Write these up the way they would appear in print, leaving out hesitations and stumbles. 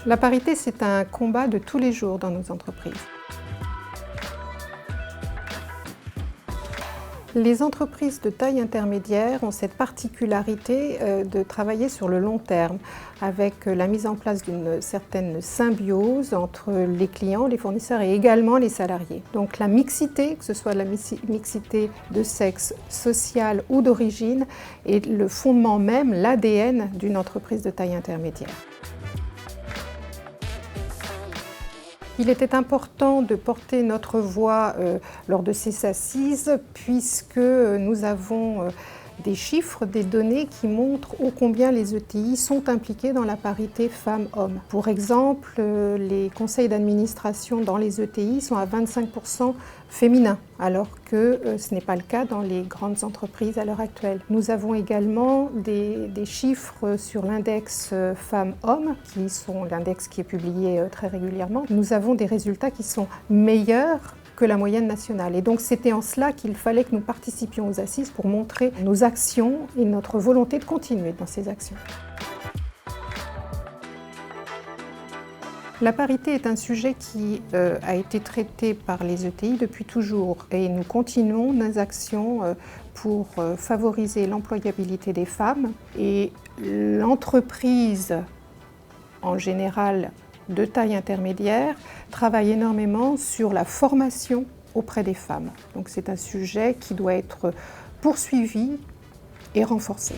La parité, c'est un combat de tous les jours dans nos entreprises. Les entreprises de taille intermédiaire ont cette particularité de travailler sur le long terme, avec la mise en place d'une certaine symbiose entre les clients, les fournisseurs et également les salariés. Donc la mixité, que ce soit la mixité de sexe, sociale ou d'origine, est le fondement même, l'ADN d'une entreprise de taille intermédiaire. Il était important de porter notre voix lors de ces assises puisque nous avons des chiffres, des données qui montrent ô combien les ETI sont impliqués dans la parité femmes-hommes. Pour exemple, les conseils d'administration dans les ETI sont à 25% féminins, alors que ce n'est pas le cas dans les grandes entreprises à l'heure actuelle. Nous avons également des chiffres sur l'index femmes-hommes, qui sont l'index qui est publié très régulièrement. Nous avons des résultats qui sont meilleurs que la moyenne nationale. Et donc c'était en cela qu'il fallait que nous participions aux assises pour montrer nos actions et notre volonté de continuer dans ces actions. La parité est un sujet qui a été traité par les ETI depuis toujours et nous continuons nos actions pour favoriser l'employabilité des femmes et l'entreprise en général de taille intermédiaire travaille énormément sur la formation auprès des femmes. Donc c'est un sujet qui doit être poursuivi et renforcé.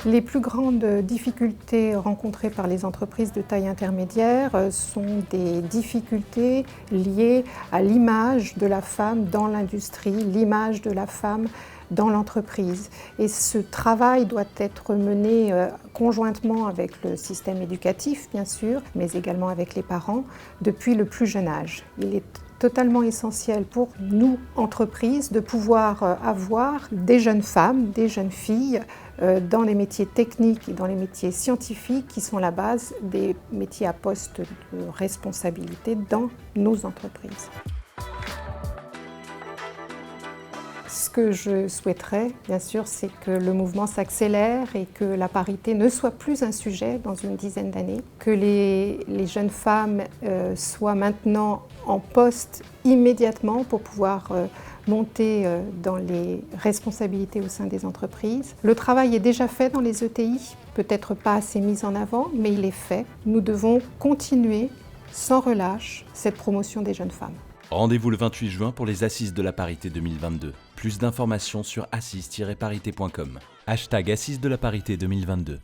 Les plus grandes difficultés rencontrées par les entreprises de taille intermédiaire sont des difficultés liées à l'image de la femme dans l'industrie, l'image de la femme dans l'entreprise. Et ce travail doit être mené conjointement avec le système éducatif, bien sûr, mais également avec les parents, depuis le plus jeune âge. Il est totalement essentiel pour nous, entreprises, de pouvoir avoir des jeunes femmes, des jeunes filles dans les métiers techniques et dans les métiers scientifiques qui sont la base des métiers à poste de responsabilité dans nos entreprises. Ce que je souhaiterais, bien sûr, c'est que le mouvement s'accélère et que la parité ne soit plus un sujet dans une dizaine d'années, que les jeunes femmes soient maintenant en poste immédiatement pour pouvoir monter dans les responsabilités au sein des entreprises. Le travail est déjà fait dans les ETI, peut-être pas assez mis en avant, mais il est fait. Nous devons continuer sans relâche cette promotion des jeunes femmes. Rendez-vous le 28 juin pour les Assises de la parité 2022. Plus d'informations sur assises-parité.com. #Assises de la parité 2022.